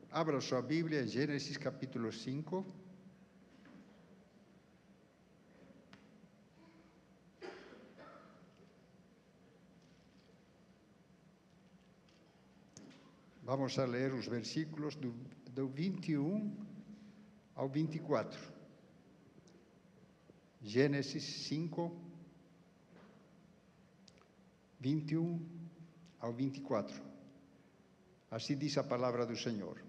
Abra sua Bíblia, Gênesis capítulo 5. Vamos a ler os versículos do 21 ao 24. Gênesis 5, 21 ao 24. Assim diz a palavra do Senhor.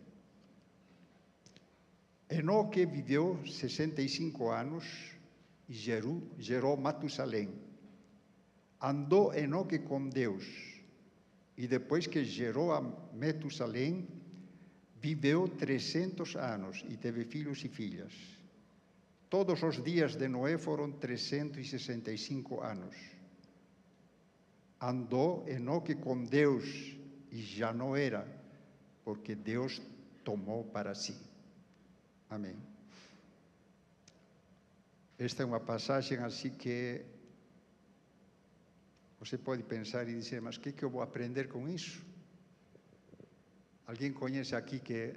Enoque viveu 65 anos e gerou Matusalém. Andou Enoque com Deus, e depois que gerou a Matusalém, viveu 300 anos e teve filhos e filhas. Todos os dias de Noé foram 365 anos. Andou Enoque com Deus e já não era, porque Deus tomou para si. Amém. Esta é uma passagem assim que você pode pensar e dizer, mas o que eu vou aprender com isso? Alguém conhece aqui que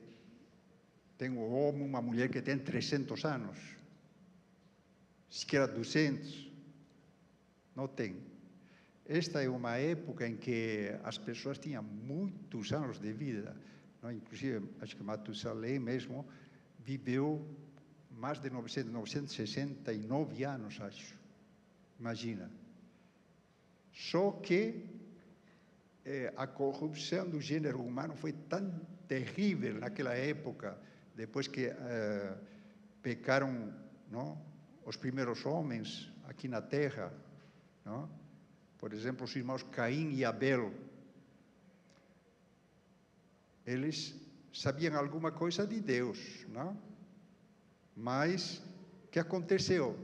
tem um homem, uma mulher que tem 300 anos? Sequer 200? Não tem. Esta é uma época em que as pessoas tinham muitos anos de vida. Não? Inclusive, acho que Matusalém mesmo viveu mais de 969 anos, acho. Imagina. Só que a corrupção do gênero humano foi tão terrível naquela época, depois que pecaram, não, os primeiros homens aqui na Terra. Não? Por exemplo, os irmãos Caim e Abel. Eles sabiam alguma coisa de Deus, não? Mas o que aconteceu?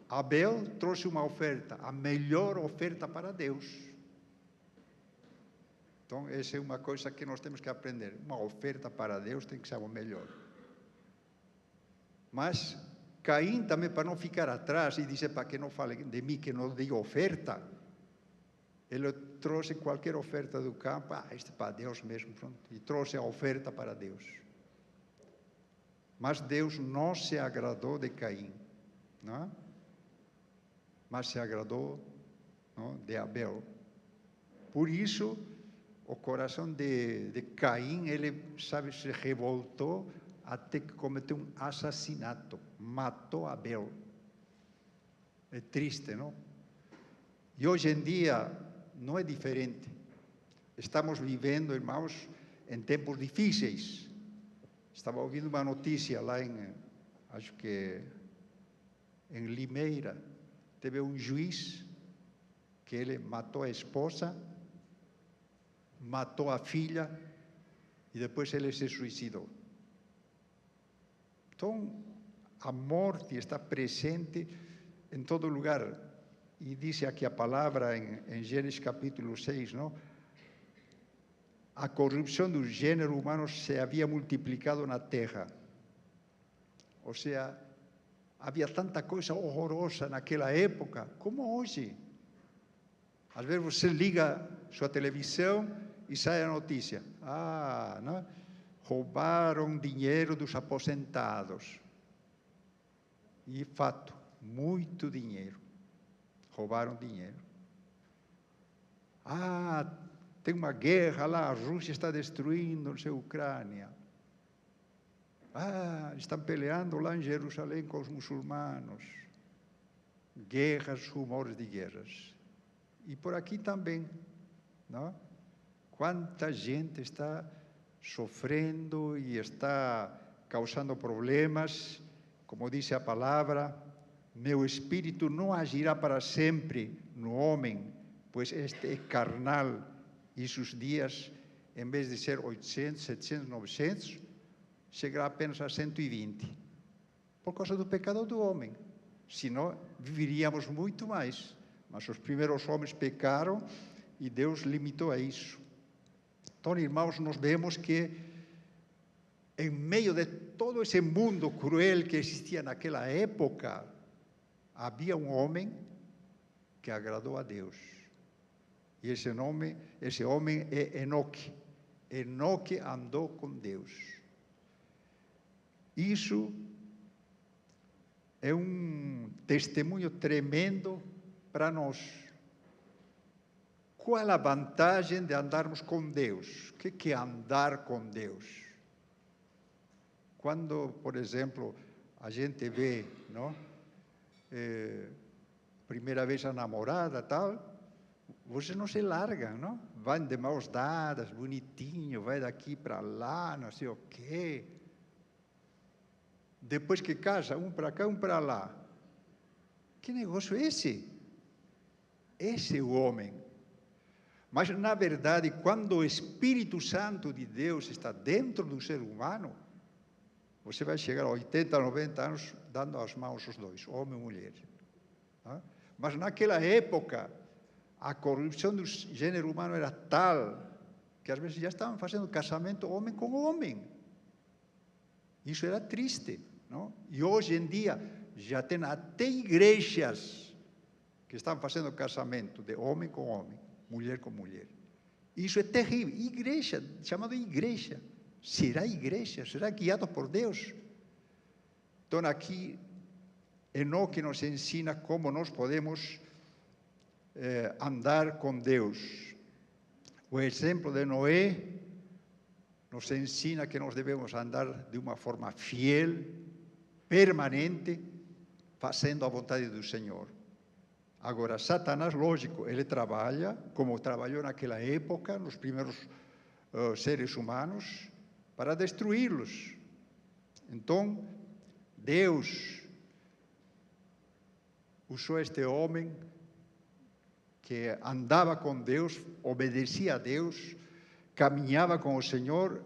Abel trouxe uma oferta, a melhor oferta para Deus. Então, essa é uma coisa que nós temos que aprender. Uma oferta para Deus tem que ser a melhor. Mas Caim também, para não ficar atrás e dizer para que não falem de mim que não dei oferta, ele trouxe qualquer oferta do campo, isto é para Deus mesmo, pronto, e trouxe a oferta para Deus. Mas Deus não se agradou de Caim, não? Mas se agradou, não, de Abel. Por isso, o coração de Caim, ele, sabe, se revoltou até que cometeu um assassinato, matou Abel. É triste, não? E hoje em dia não é diferente. Estamos vivendo, irmãos, em tempos difíceis. Estava ouvindo uma notícia lá acho que em Limeira, teve um juiz que ele matou a esposa, matou a filha e depois ele se suicidou. Então, a morte está presente em todo lugar. E diz aqui a palavra em Gênesis capítulo 6, não? A corrupção do gênero humano se havia multiplicado na terra. Ou seja, havia tanta coisa horrorosa naquela época, como hoje. Às vezes você liga sua televisão e sai a notícia. Não? Roubaram dinheiro dos aposentados. E fato, muito dinheiro. Roubaram dinheiro. Tem uma guerra lá, a Rússia está destruindo a Ucrânia. Estão peleando lá em Jerusalém com os muçulmanos. Guerras, rumores de guerras. E por aqui também, não? Quanta gente está sofrendo e está causando problemas. Como diz a palavra, meu espírito não agirá para sempre no homem, pois este é carnal, e seus dias, em vez de ser 800, 700, 900, chegará apenas a 120, por causa do pecado do homem. Senão, viveríamos muito mais. Mas os primeiros homens pecaram e Deus limitou a isso. Então, irmãos, nós vemos que em meio de todo esse mundo cruel que existia naquela época, havia um homem que agradou a Deus. E esse homem é Enoque. Enoque andou com Deus. Isso é um testemunho tremendo para nós. Qual a vantagem de andarmos com Deus? O que é andar com Deus? Quando, por exemplo, a gente vê, não? Primeira vez a namorada, tal, vocês não se largam, não? Vão de mãos dadas, bonitinho, vai daqui para lá, não sei o quê. Depois que casa, um para cá, um para lá. Que negócio é esse? Esse é o homem. Mas, na verdade, quando o Espírito Santo de Deus está dentro do ser humano, você vai chegar a 80, 90 anos dando as mãos aos dois, homem e mulher. Mas, naquela época, a corrupção do gênero humano era tal que, às vezes, já estavam fazendo casamento homem com homem. Isso era triste, não? E, hoje em dia, já tem até igrejas que estão fazendo casamento de homem com homem, mulher com mulher. Isso é terrível. Igreja, chamado igreja. Será igreja? Será guiado por Deus? Então, aqui, Enoque nos ensina como nós podemos andar com Deus. O exemplo de Noé nos ensina que nós devemos andar de uma forma fiel, permanente, fazendo a vontade do Senhor. Agora, Satanás, lógico, ele trabalha, como trabalhou naquela época, nos primeiros seres humanos, para destruí-los. Então, Deus usou este homem que andava com Deus, obedecia a Deus, caminhava com o Senhor,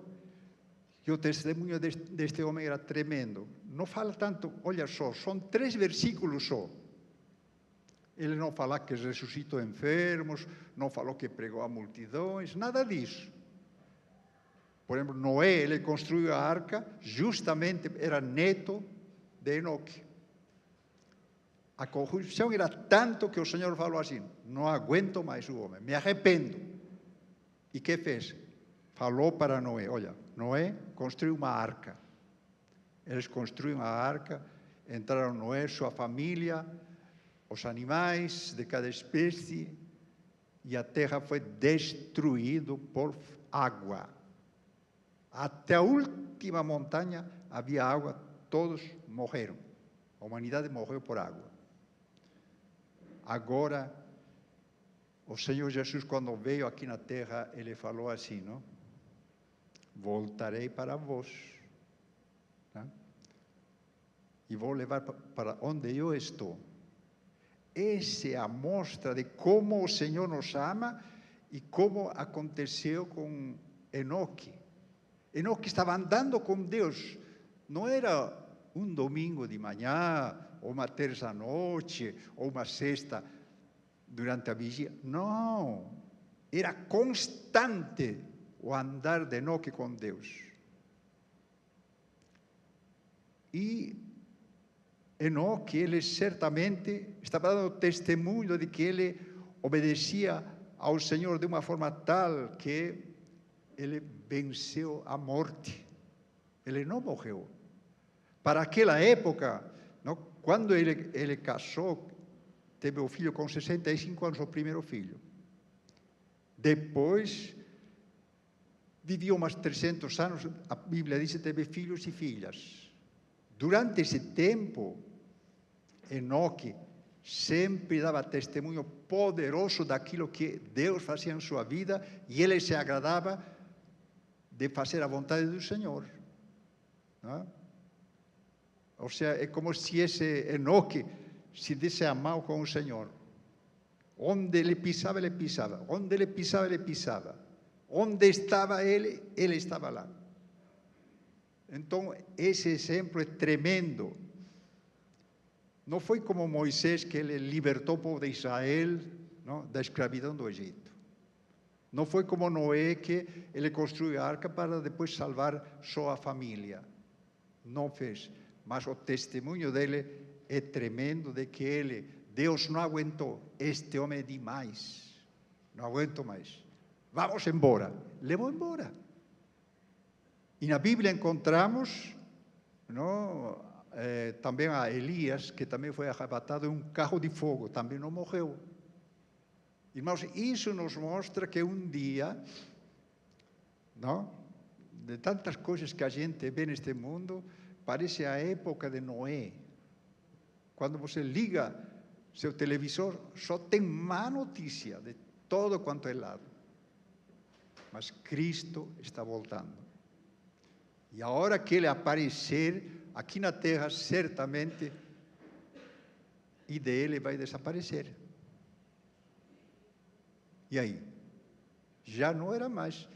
e o testemunho deste homem era tremendo. Não fala tanto, olha só, são 3 versículos só. Ele não fala que ressuscitou enfermos, não falou que pregou a multidões, nada disso. Por exemplo, Noé, ele construiu a arca, justamente era neto de Enoque. A corrupção era tanto que o Senhor falou assim, não aguento mais o homem, me arrependo. E o que fez? Falou para Noé, olha, Noé construiu uma arca. Eles construíram a arca, entraram Noé, sua família, os animais de cada espécie, e a terra foi destruída por água. Até a última montanha havia água, todos morreram. A humanidade morreu por água. Agora, o Senhor Jesus, quando veio aqui na terra, ele falou assim, não? Voltarei para vós, né? E vou levar para onde eu estou. Essa é a mostra de como o Senhor nos ama e como aconteceu com Enoque. Enoque estava andando com Deus. Não era um domingo de manhã, ou uma terça-noite, ou uma sexta durante a vigília. Não. Era constante o andar de Enoque com Deus. E Enoque, ele certamente estava dando testemunho de que ele obedecia ao Senhor de uma forma tal que ele venceu a morte. Ele não morreu. Para aquela época, não, quando ele casou, teve o filho com 65 anos, o primeiro filho. Depois, viveu mais 300 anos, a Bíblia diz que teve filhos e filhas. Durante esse tempo, Enoque sempre dava testemunho poderoso daquilo que Deus fazia em sua vida e ele se agradava de fazer a vontade do Senhor. Não? Ou seja, é como se esse Enoque se desse a mão com o Senhor. Onde ele pisava, ele pisava. Onde ele pisava, ele pisava. Onde estava ele, ele estava lá. Então, esse exemplo é tremendo. Não foi como Moisés, que ele libertou o povo de Israel, não, da escravidão do Egito. Não foi como Noé, que ele construiu a arca para depois salvar só a família. Não fez. Mas o testemunho dele é tremendo, de que Deus não aguentou. Este homem é demais. Não aguento mais. Vamos embora. Levou embora. E na Bíblia encontramos, não, também a Elias, que também foi arrebatado em um carro de fogo, também não morreu. Irmãos, isso nos mostra que um dia, não, de tantas coisas que a gente vê neste mundo, parece a época de Noé. Quando você liga seu televisor, só tem má notícia de todo quanto é lado. Mas Cristo está voltando. E a hora que Ele aparecer aqui na terra, certamente, e dele vai desaparecer. E aí? Já não era mais.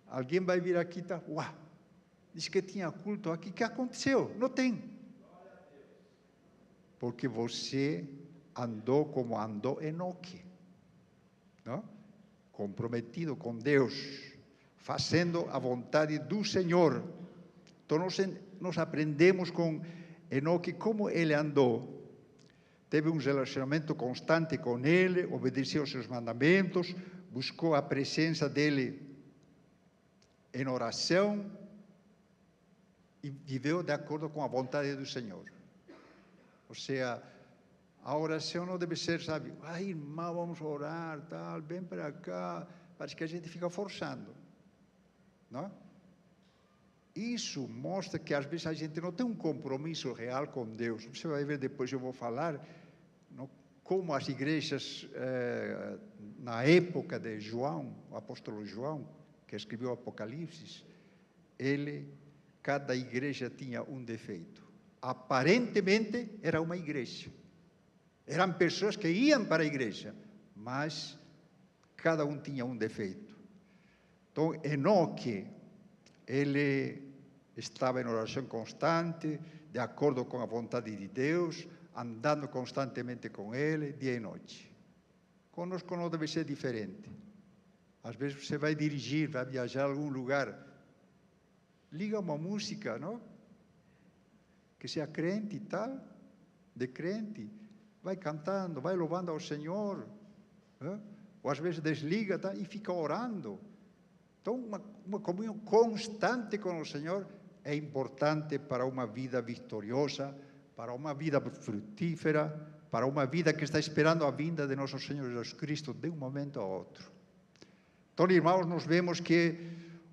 Alguém vai vir aqui e tá, uau, diz que tinha culto aqui. O que aconteceu? Não tem. Porque você andou como andou Enoque, não? Comprometido com Deus, fazendo a vontade do Senhor. Então nós aprendemos com Enoque como ele andou. Teve um relacionamento constante com Ele, obedeceu aos seus mandamentos, buscou a presença dEle em oração e viveu de acordo com a vontade do Senhor. Ou seja, a oração não deve ser, sabe, ai, irmão, vamos orar, tal, vem para cá. Parece que a gente fica forçando, não? Isso mostra que às vezes a gente não tem um compromisso real com Deus. Você vai ver depois, eu vou falar, como as igrejas, na época de João, o apóstolo João, que escreveu o Apocalipse, cada igreja tinha um defeito. Aparentemente era uma igreja. Eram pessoas que iam para a igreja, mas cada um tinha um defeito. Então, Enoque, ele estava em oração constante, de acordo com a vontade de Deus, andando constantemente com Ele, dia e noite. Conosco não deve ser diferente. Às vezes você vai dirigir, vai viajar a algum lugar, liga uma música, não? Que seja crente e tal, de crente, vai cantando, vai louvando ao Senhor, não? Ou às vezes desliga, tá? E fica orando. Então, uma comunhão constante com o Senhor é importante para uma vida vitoriosa, para uma vida frutífera, para uma vida que está esperando a vinda de nosso Senhor Jesus Cristo de um momento a outro. Então, irmãos, nós vemos que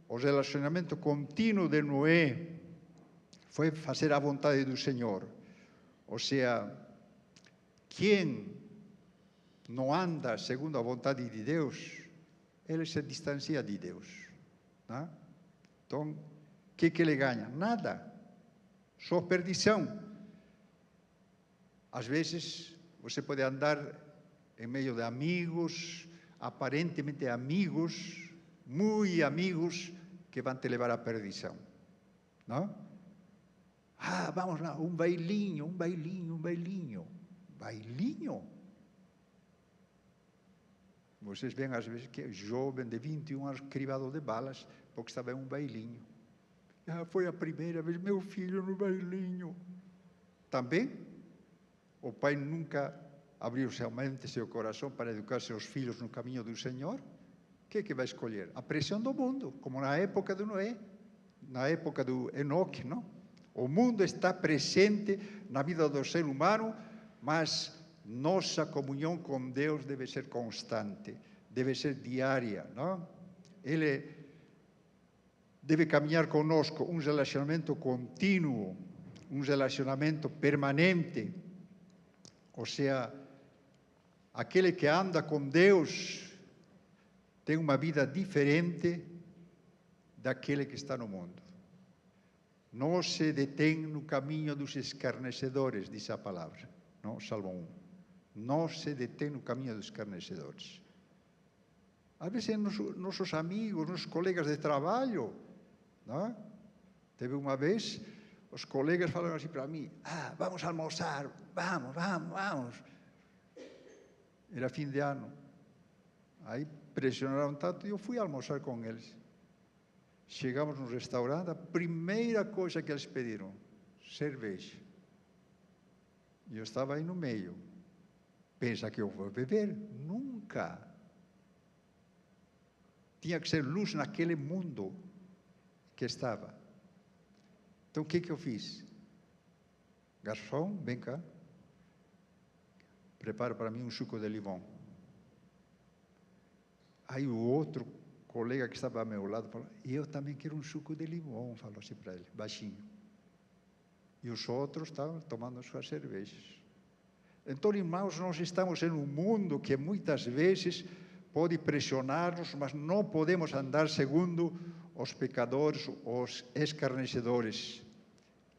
o relacionamento contínuo de Noé foi fazer a vontade do Senhor. Ou seja, quem não anda segundo a vontade de Deus, ele se distancia de Deus. Não? Então, o que ele ganha? Nada. Só perdição. Às vezes, você pode andar em meio de amigos, aparentemente amigos, muito amigos, que vão te levar à perdição. Não? Ah, vamos lá, um bailinho, um bailinho, um bailinho. Bailinho? Vocês veem às vezes que é jovem de 21 anos crivado de balas porque estava em um bailinho. Ah, foi a primeira vez, meu filho no bailinho. Também, o pai nunca abriu sua mente, seu coração para educar seus filhos no caminho do Senhor. O que vai escolher? A pressão do mundo, como na época de Noé, na época do Enoque, não? O mundo está presente na vida do ser humano, mas nossa comunhão com Deus deve ser constante, deve ser diária, não? Ele deve caminhar conosco um relacionamento contínuo, um relacionamento permanente. Ou seja, aquele que anda com Deus tem uma vida diferente daquele que está no mundo. Não se detém no caminho dos escarnecedores, diz a palavra, não? Salmo 1. Não se detém no caminho dos escarnecedores. Às vezes, nossos amigos, nossos colegas de trabalho, não? Teve uma vez, os colegas falaram assim para mim, vamos almoçar, vamos. Era fim de ano. Aí pressionaram tanto e eu fui almoçar com eles. Chegamos no restaurante, a primeira coisa que eles pediram, cerveja. E eu estava aí no meio. Pensa que eu vou beber? Nunca. Tinha que ser luz naquele mundo que estava. Então, o que eu fiz? Garçom, vem cá. Prepara para mim um suco de limão. Aí o outro colega que estava ao meu lado falou, eu também quero um suco de limão, falou assim para ele, baixinho. E os outros estavam tomando suas cervejas. Então, irmãos, nós estamos em um mundo que muitas vezes pode pressionar-nos, mas não podemos andar segundo os pecadores, os escarnecedores.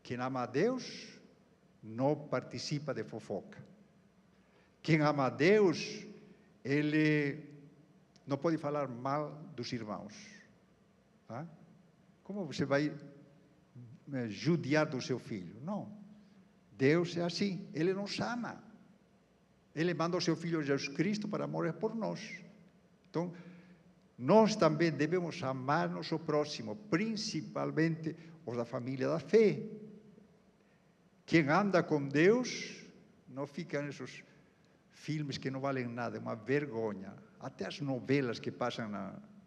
Quem ama a Deus não participa de fofoca. Quem ama a Deus, ele não pode falar mal dos irmãos. Tá? Como você vai judiar do seu filho? Não. Deus é assim, Ele nos ama. Ele manda o seu Filho Jesus Cristo para morrer por nós. Então, nós também devemos amar nosso próximo, principalmente os da família da fé. Quem anda com Deus não fica nesses filmes que não valem nada, é uma vergonha. Até as novelas que passam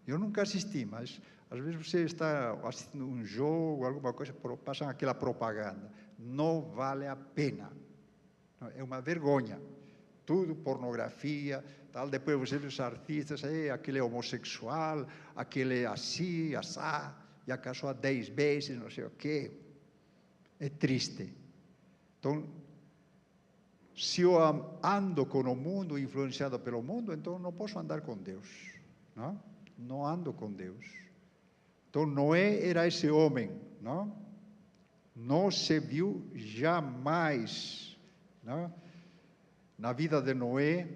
eu nunca assisti, mas às vezes você está assistindo um jogo, alguma coisa, passam aquela propaganda. Não vale a pena. É uma vergonha. Tudo pornografia, tal. Depois você vê os artistas, aquele é homossexual, aquele é assim, assá, já casou 10 vezes, não sei o quê. É triste. Então, se eu ando com o mundo, influenciado pelo mundo, então não posso andar com Deus. Não, não ando com Deus. Então, Noé era esse homem, não? Não se viu jamais, não? Na vida de Noé,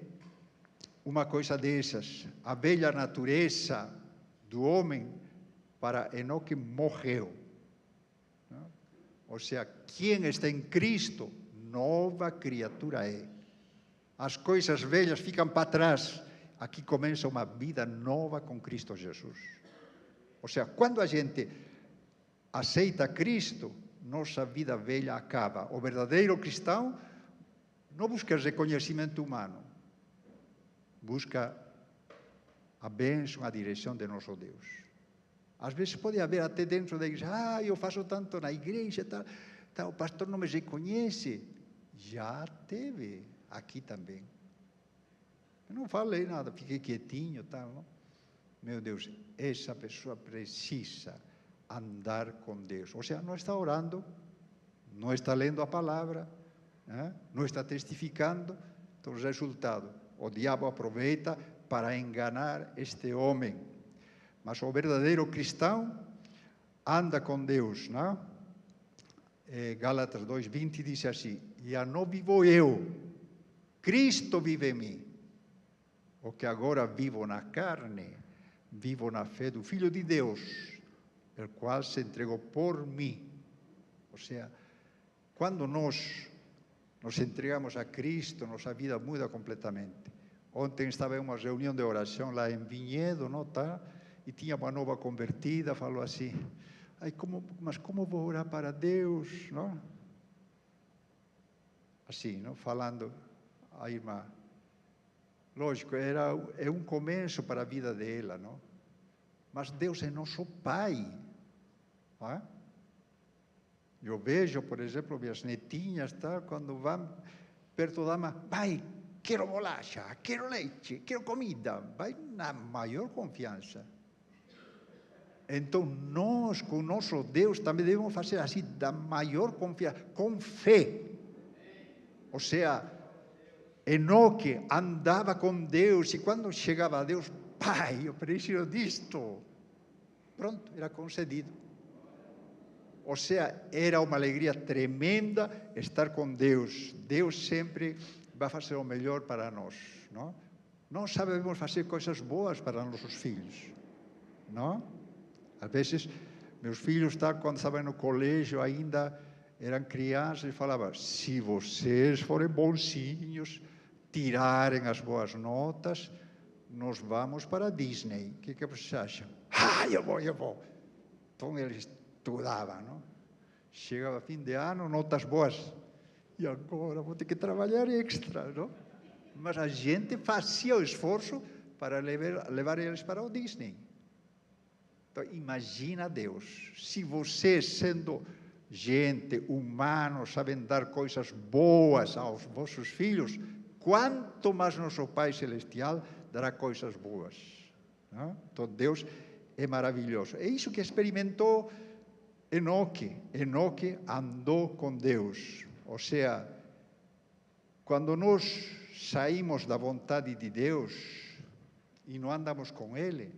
uma coisa dessas. A velha natureza do homem para Enoque morreu. Não? Ou seja, quem está em Cristo, nova criatura é. As coisas velhas ficam para trás. Aqui começa uma vida nova com Cristo Jesus. Ou seja, quando a gente aceita Cristo, nossa vida velha acaba. O verdadeiro cristão não busca reconhecimento humano. Busca a bênção, a direção de nosso Deus. Às vezes pode haver até dentro da igreja, eu faço tanto na igreja, tal, o pastor não me reconhece. Já teve aqui também. Eu não falei nada, fiquei quietinho, tal. Não? Meu Deus, essa pessoa precisa andar com Deus. Ou seja, não está orando, não está lendo a palavra, não está testificando. Então, o resultado, o diabo aproveita para enganar este homem. Mas o verdadeiro cristão anda com Deus, não? Gálatas 2:20 diz assim, já não vivo eu, Cristo vive em mim. O que agora vivo na carne, vivo na fé do Filho de Deus, o qual se entregou por mim. Ou seja, quando nós nos entregamos a Cristo, nossa vida muda completamente. Ontem estava em uma reunião de oração lá em Vinhedo, não, tá? E tinha uma nova convertida, falou assim, mas como vou orar para Deus, não? Assim, não? Falando a irmã. Lógico, é um começo para a vida dela, não? Mas Deus é nosso Pai, não é? Eu vejo, por exemplo, minhas netinhas, tá? Quando vão perto da mãe, pai, quero bolacha, quero leite, quero comida. Vai na maior confiança. Então, nós, com o nosso Deus, também devemos fazer assim, da maior confiança, com fé. Ou seja, Enoque andava com Deus, e quando chegava a Deus, pai, eu preciso disto. Pronto, era concedido. Ou seja, era uma alegria tremenda estar com Deus. Deus sempre vai fazer o melhor para nós, não? Nós sabemos fazer coisas boas para nossos filhos, não? Às vezes, meus filhos, quando estavam no colégio, ainda eram crianças, e falavam, se vocês forem bonzinhos, tirarem as boas notas, nós vamos para a Disney. O que vocês acham? Eu vou. Então, eles estudavam, não? Chegava fim de ano, notas boas. E agora vou ter que trabalhar extra, não? Mas a gente fazia o esforço para levar eles para o Disney. Então, imagina Deus, se você, sendo gente, humanos, sabem dar coisas boas aos vossos filhos, quanto mais nosso Pai Celestial dará coisas boas. Não? Então, Deus é maravilhoso. É isso que experimentou Enoque. Enoque andou com Deus. Ou seja, quando nós saímos da vontade de Deus e não andamos com Ele,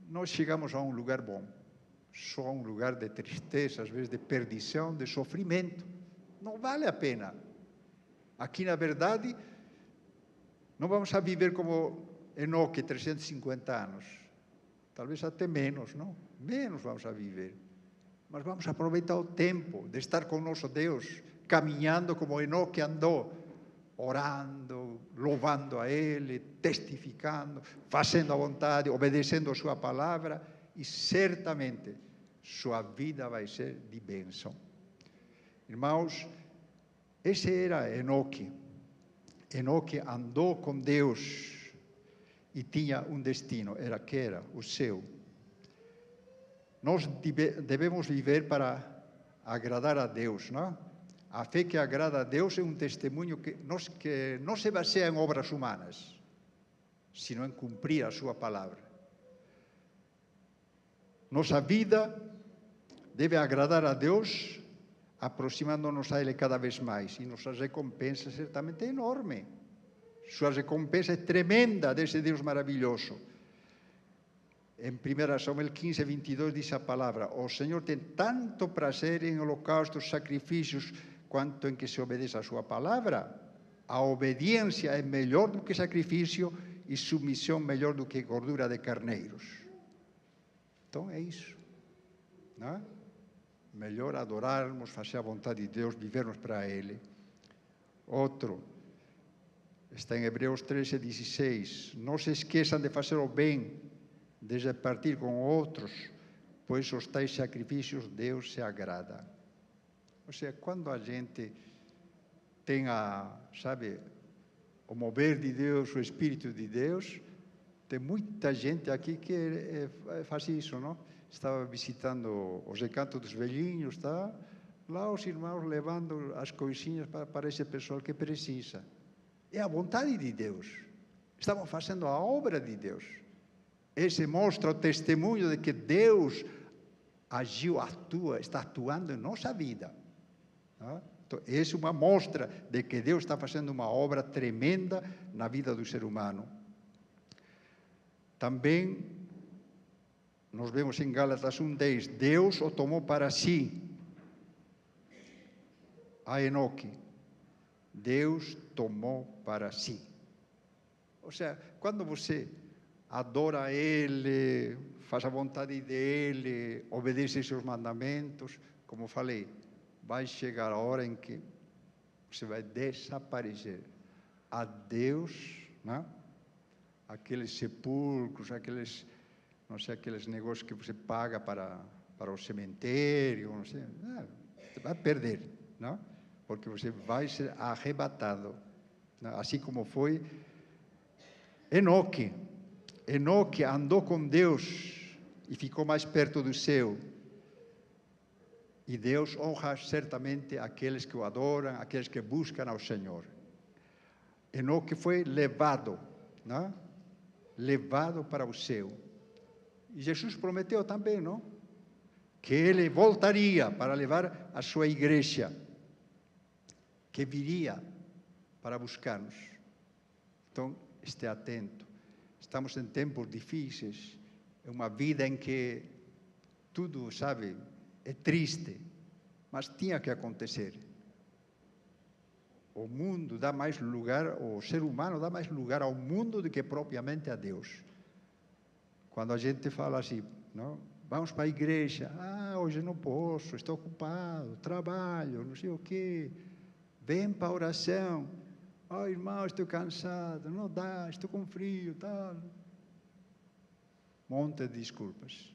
nós chegamos a um lugar bom. Só a um lugar de tristeza, às vezes de perdição, de sofrimento. Não vale a pena. Aqui, na verdade, não vamos a viver como Enoque, 350 anos. Talvez até menos, não? Menos vamos a viver. Mas vamos aproveitar o tempo de estar com nosso Deus, caminhando como Enoque andou, orando, louvando a Ele, testificando, fazendo a vontade, obedecendo a sua palavra, e certamente sua vida vai ser de bênção. Irmãos, esse era Enoque. Enoque andou com Deus e tinha um destino, que era o céu. Nós devemos viver para agradar a Deus, não? A fé que agrada a Deus é um testemunho que não se baseia em obras humanas, sino em cumprir a sua palavra. Nossa vida deve agradar a Deus, aproximando-nos a Ele cada vez mais. E nossa recompensa certamente é enorme. Sua recompensa é tremenda desse Deus maravilhoso. Em 1 Samuel 15, 22 diz a palavra: o Senhor tem tanto prazer em holocaustos, sacrifícios, quanto em que se obedeça a sua palavra. A obediência é melhor do que sacrifício e submissão melhor do que gordura de carneiros. Então é isso, não é? Melhor adorarmos, fazer a vontade de Deus, vivermos para Ele. Outro, está em Hebreus 13, 16. Não se esqueçam de fazer o bem, de repartir com outros, pois os tais sacrifícios Deus se agrada. Ou seja, quando a gente tem o mover de Deus, o Espírito de Deus, tem muita gente aqui que faz isso, não? Estava visitando os recantos dos velhinhos, tá? Lá os irmãos levando as coisinhas para esse pessoal que precisa. É a vontade de Deus. Estamos fazendo a obra de Deus. Esse mostra o testemunho de que Deus agiu, está atuando em nossa vida. Tá? Então, essa é uma mostra de que Deus está fazendo uma obra tremenda na vida do ser humano. Também, nós vemos em Gálatas 1:10, Deus o tomou para si, a Enoque. Deus tomou para si. Ou seja, quando você adora a Ele, faz a vontade dEle, obedece seus mandamentos, como falei, vai chegar a hora em que você vai desaparecer. A Deus, né? Aqueles sepulcros, aqueles negócios que você paga para o cemitério, não sei, você vai perder, não? Porque você vai ser arrebatado, não? Assim como foi Enoque. Enoque andou com Deus e ficou mais perto do céu. E Deus honra certamente aqueles que o adoram, aqueles que buscam ao Senhor. Enoque foi levado, não? Levado para o céu. E Jesus prometeu também, não? Que Ele voltaria para levar a sua igreja, que viria para buscar-nos. Então, esteja atento. Estamos em tempos difíceis, é uma vida em que tudo, é triste, mas tinha que acontecer. O mundo dá mais lugar, o ser humano dá mais lugar ao mundo do que propriamente a Deus. Quando a gente fala assim, não? Vamos para a igreja, hoje não posso, estou ocupado, trabalho, não sei o quê. Vem para a oração, irmão, estou cansado, não dá, estou com frio, tal. Monte de desculpas.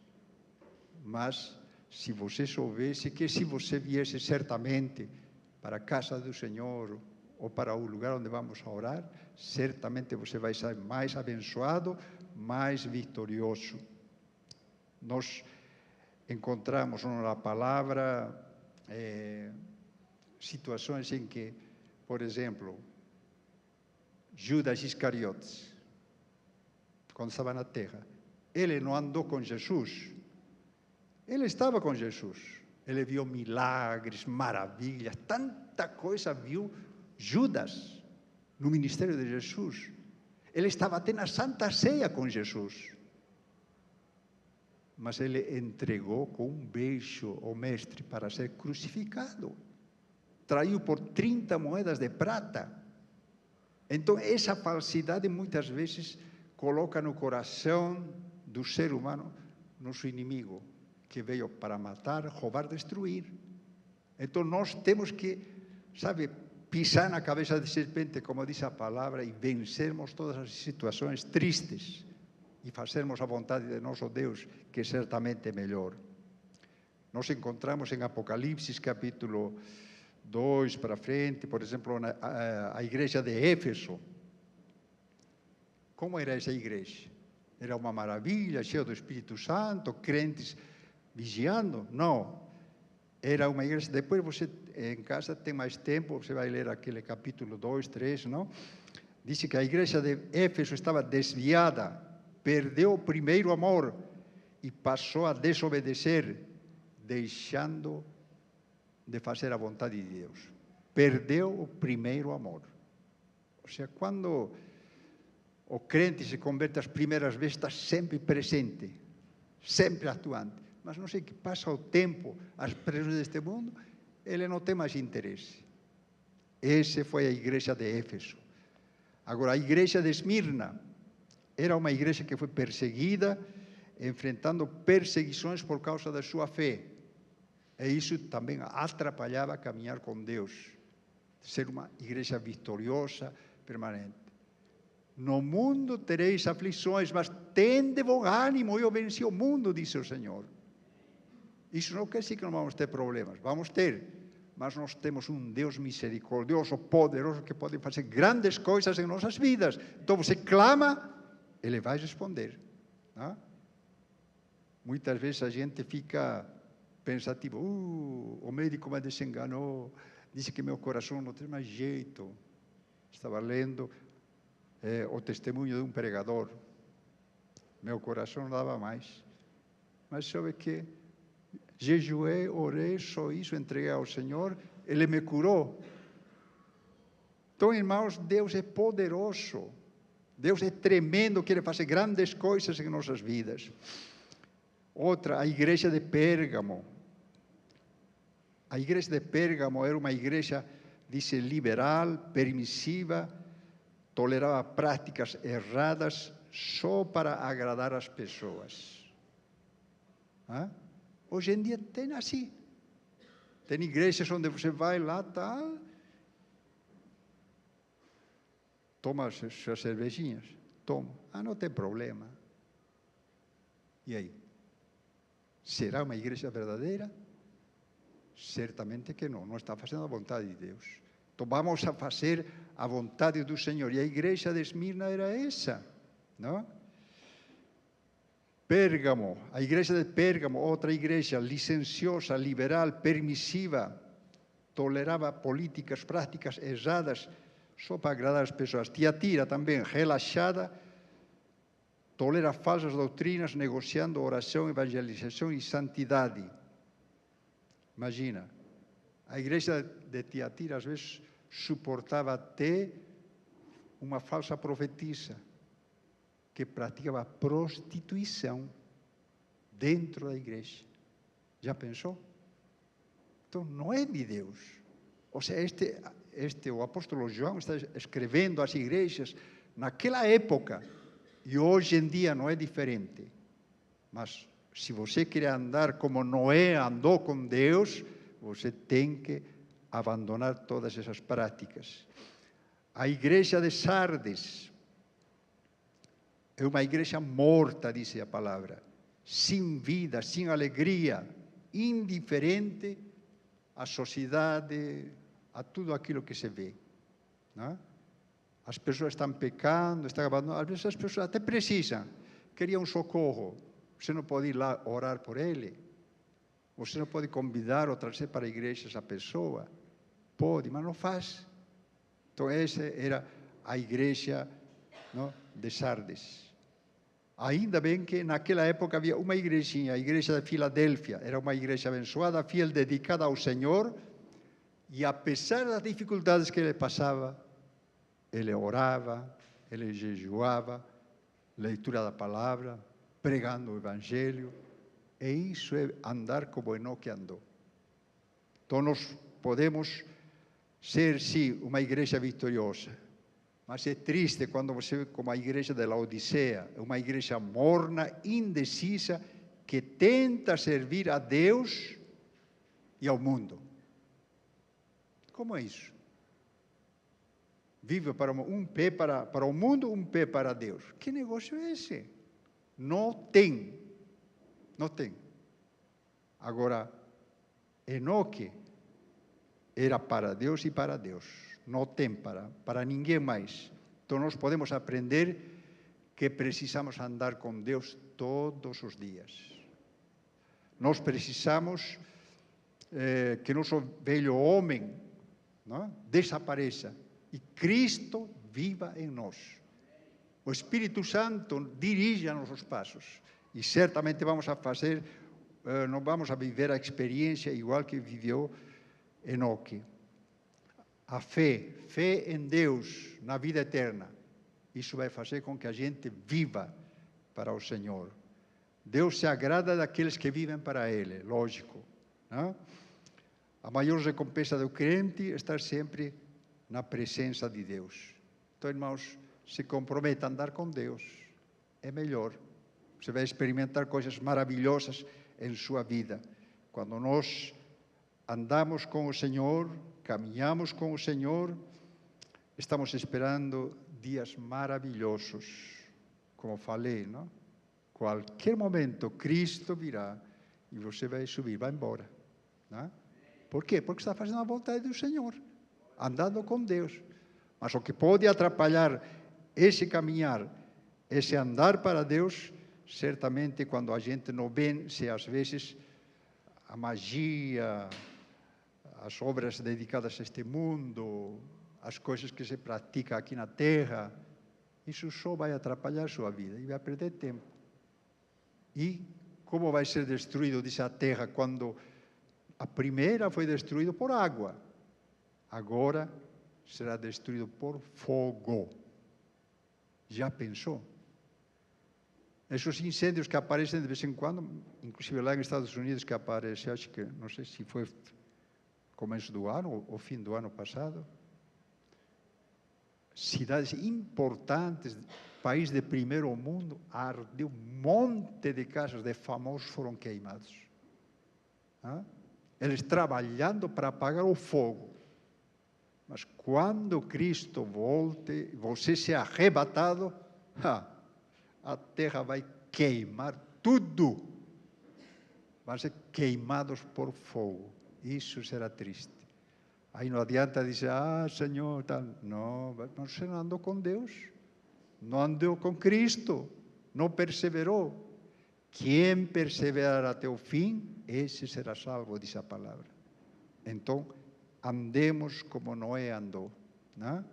Mas, se você soubesse que se você viesse certamente para a casa do Senhor ou para o lugar onde vamos a orar, certamente você vai ser mais abençoado, mais vitorioso. Nós encontramos na palavra situações em que, por exemplo, Judas Iscariotes, quando estava na terra, ele não andou com Jesus, ele estava com Jesus, ele viu milagres, maravilhas, tanta coisa viu Judas no ministério de Jesus. Ele estava até na Santa Ceia com Jesus. Mas ele entregou com um beijo ao mestre para ser crucificado. Traiu por 30 moedas de prata. Então, essa falsidade muitas vezes coloca no coração do ser humano nosso inimigo, que veio para matar, roubar, destruir. Então, nós temos que, pisar na cabeça de serpente, como diz a palavra, e vencermos todas as situações tristes e fazermos a vontade de nosso Deus, que certamente é melhor. Nós encontramos em Apocalipse, capítulo 2 para frente, por exemplo, a igreja de Éfeso. Como era essa igreja? Era uma maravilha, cheia do Espírito Santo, crentes vigiando? Não. Era uma igreja, depois você em casa tem mais tempo, você vai ler aquele capítulo 2, 3, não? Diz que a igreja de Éfeso estava desviada, perdeu o primeiro amor e passou a desobedecer, deixando de fazer a vontade de Deus. Perdeu o primeiro amor. Ou seja, quando o crente se converte as primeiras vezes, está sempre presente, sempre atuante. Mas não sei que passa o tempo, as pressões deste mundo, ele não tem mais interesse. Essa foi a igreja de Éfeso. Agora, a igreja de Esmirna era uma igreja que foi perseguida, enfrentando perseguições por causa da sua fé. E isso também atrapalhava a caminhar com Deus. Ser uma igreja vitoriosa, permanente. No mundo tereis aflições, mas tende bom ânimo, eu venci o mundo, disse o Senhor. Isso não quer dizer que não vamos ter problemas, vamos ter, mas nós temos um Deus misericordioso, poderoso, que pode fazer grandes coisas em nossas vidas. Então você clama, Ele vai responder. Não? Muitas vezes a gente fica pensativo, o médico me desenganou, disse que meu coração não tem mais jeito. Estava lendo o testemunho de um pregador. Meu coração não dava mais. Mas sabe que jejuei, orei, só isso, entreguei ao Senhor, Ele me curou. Então, irmãos, Deus é poderoso. Deus é tremendo, quer fazer grandes coisas em nossas vidas. Outra, a igreja de Pérgamo. A igreja de Pérgamo era uma igreja, disse, liberal, permissiva, tolerava práticas erradas só para agradar as pessoas. Hoje em dia tem assim. Tem igrejas onde você vai lá, tal, toma as suas cervejinhas, toma. Não tem problema. E aí? Será uma igreja verdadeira? Certamente que não. Não está fazendo a vontade de Deus. Então vamos a fazer a vontade do Senhor. E a igreja de Esmirna era essa, não? Pérgamo, a igreja de Pérgamo, outra igreja licenciosa, liberal, permissiva, tolerava políticas, práticas erradas só para agradar as pessoas. Tiatira também, relaxada, tolera falsas doutrinas, negociando oração, evangelização e santidade. Imagina, a igreja de Tiatira às vezes suportava até uma falsa profetisa que praticava prostituição dentro da igreja. Já pensou? Então, não é de Deus. Ou seja, o apóstolo João está escrevendo às igrejas naquela época, e hoje em dia não é diferente. Mas, se você quer andar como Noé andou com Deus, você tem que abandonar todas essas práticas. A igreja de Sardes é uma igreja morta, diz a palavra, sem vida, sem alegria, indiferente à sociedade, a tudo aquilo que se vê. Não? As pessoas estão pecando, estão abandonando. Às vezes as pessoas até precisam, queriam um socorro. Você não pode ir lá orar por ele? Você não pode convidar ou trazer para a igreja essa pessoa? Pode, mas não faz. Então, essa era a igreja, não, de Sardes. Ainda bem que naquela época havia uma igrejinha, a igreja de Filadélfia. Era uma igreja abençoada, fiel, dedicada ao Senhor. E apesar das dificuldades que ele passava, ele orava, ele jejuava, leitura da palavra, pregando o evangelho. E isso é andar como Enoque andou. Então nós podemos ser, sim, uma igreja vitoriosa. Mas é triste quando você vê como a igreja de Laodiceia, uma igreja morna, indecisa, que tenta servir a Deus e ao mundo. Como é isso? Vive para um pé para o mundo, um pé para Deus. Que negócio é esse? Não tem. Não tem. Agora, Enoque era para Deus e para Deus. Não tem para ninguém mais. Então nós podemos aprender que precisamos andar com Deus todos os dias. Nós precisamos que nosso velho homem, não, desapareça e Cristo viva em nós. O Espírito Santo dirige nossos passos e certamente vamos a fazer, não vamos a viver a experiência igual que viveu Enoque. A fé em Deus, na vida eterna, isso vai fazer com que a gente viva para o Senhor. Deus se agrada daqueles que vivem para Ele, lógico. Não? A maior recompensa do crente é estar sempre na presença de Deus. Então, irmãos, se comprometa a andar com Deus. É melhor. Você vai experimentar coisas maravilhosas em sua vida. Quando nós andamos com o Senhor, caminhamos com o Senhor, estamos esperando dias maravilhosos. Como falei, não? Qualquer momento, Cristo virá e você vai subir, vai embora. Não? Por quê? Porque está fazendo a vontade do Senhor, andando com Deus. Mas o que pode atrapalhar esse caminhar, esse andar para Deus, certamente quando a gente não vence, às vezes, a magia, as obras dedicadas a este mundo, as coisas que se praticam aqui na Terra, isso só vai atrapalhar a sua vida e vai perder tempo. E como vai ser destruído, diz a Terra, quando a primeira foi destruída por água, agora será destruído por fogo. Já pensou? Esses incêndios que aparecem de vez em quando, inclusive lá nos Estados Unidos que aparece, acho que, não sei se foi começo do ano ou fim do ano passado, cidades importantes, país de primeiro mundo, ardeu um monte de casas de famosos foram queimados. Eles trabalhando para apagar o fogo. Mas quando Cristo volte, você ser arrebatado, a terra vai queimar tudo. Vão ser queimados por fogo. Isso será triste. Aí não adianta dizer, Senhor, tal. Não, você não andou com Deus. Não andou com Cristo. Não perseverou. Quem perseverar até o fim, esse será salvo, diz a palavra. Então, andemos como Noé andou. Né?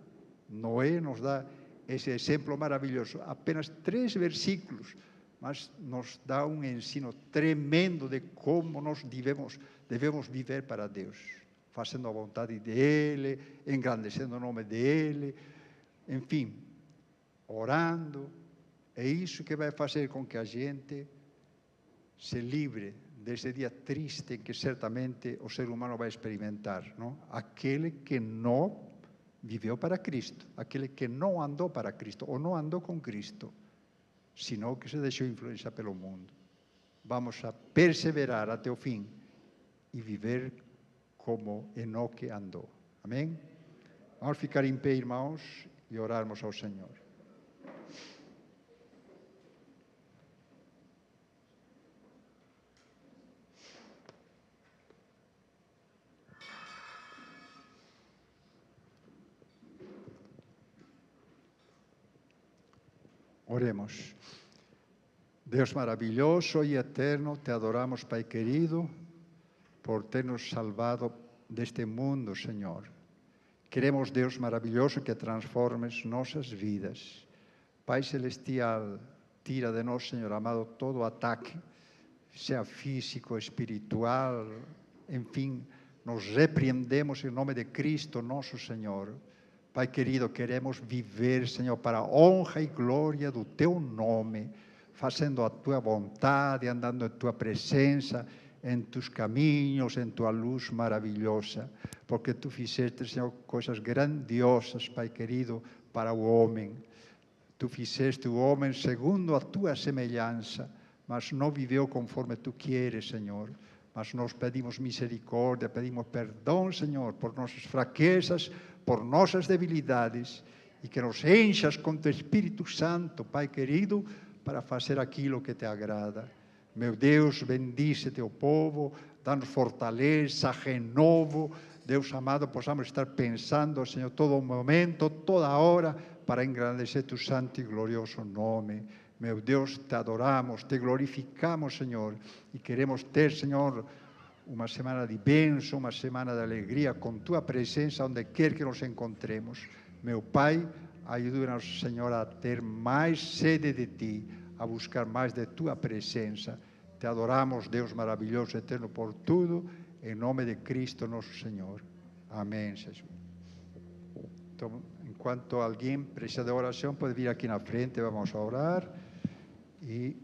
Noé nos dá esse exemplo maravilhoso. Apenas 3 versículos, mas nos dá um ensino tremendo de como nós devemos viver para Deus, fazendo a vontade dEle, engrandecendo o nome dEle, enfim, orando. É isso que vai fazer com que a gente se livre desse dia triste que certamente o ser humano vai experimentar, não? Aquele que não viveu para Cristo, aquele que não andou para Cristo, ou não andou com Cristo, senão que se deixou influenciar pelo mundo. Vamos a perseverar até o fim e viver como Enoque andou. Amém? Vamos ficar em pé, irmãos, e orarmos ao Senhor. Oremos. Deus maravilhoso e eterno, te adoramos, Pai querido, por ter nos salvado deste mundo, Senhor. Queremos, Deus maravilhoso, que transformes nossas vidas. Pai Celestial, tira de nós, Senhor amado, todo ataque, seja físico, espiritual, enfim, nos repreendemos em nome de Cristo, nosso Senhor. Pai querido, queremos viver, Senhor, para a honra e glória do Teu nome, fazendo a Tua vontade, andando em Tua presença, em Tus caminhos, em Tua luz maravilhosa, porque Tu fizeste, Senhor, coisas grandiosas, Pai querido, para o homem. Tu fizeste o homem segundo a Tua semelhança, mas não viveu conforme Tu queres, Senhor. Mas nós pedimos misericórdia, pedimos perdão, Senhor, por nossas fraquezas, por nossas debilidades, e que nos enchas com Teu Espírito Santo, Pai querido, para fazer aquilo que Te agrada. Meu Deus, bendice Teu povo, dá-nos fortaleza, renovo. Deus amado, possamos estar pensando, Senhor, todo momento, toda hora, para engrandecer Tu santo e glorioso nome. Meu Deus, Te adoramos, Te glorificamos, Senhor, e queremos ter, Senhor, uma semana de bênção, uma semana de alegria, com Tua presença, onde quer que nos encontremos. Meu Pai, ajuda-nos, Senhor, a ter mais sede de Ti, a buscar mais de Tua presença. Te adoramos, Deus maravilhoso, eterno por tudo, em nome de Cristo, nosso Senhor. Amém, Jesus. Então, enquanto alguém precisa de oração, pode vir aqui na frente, vamos a orar. E,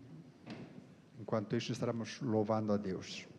enquanto isso, estaremos louvando a Deus.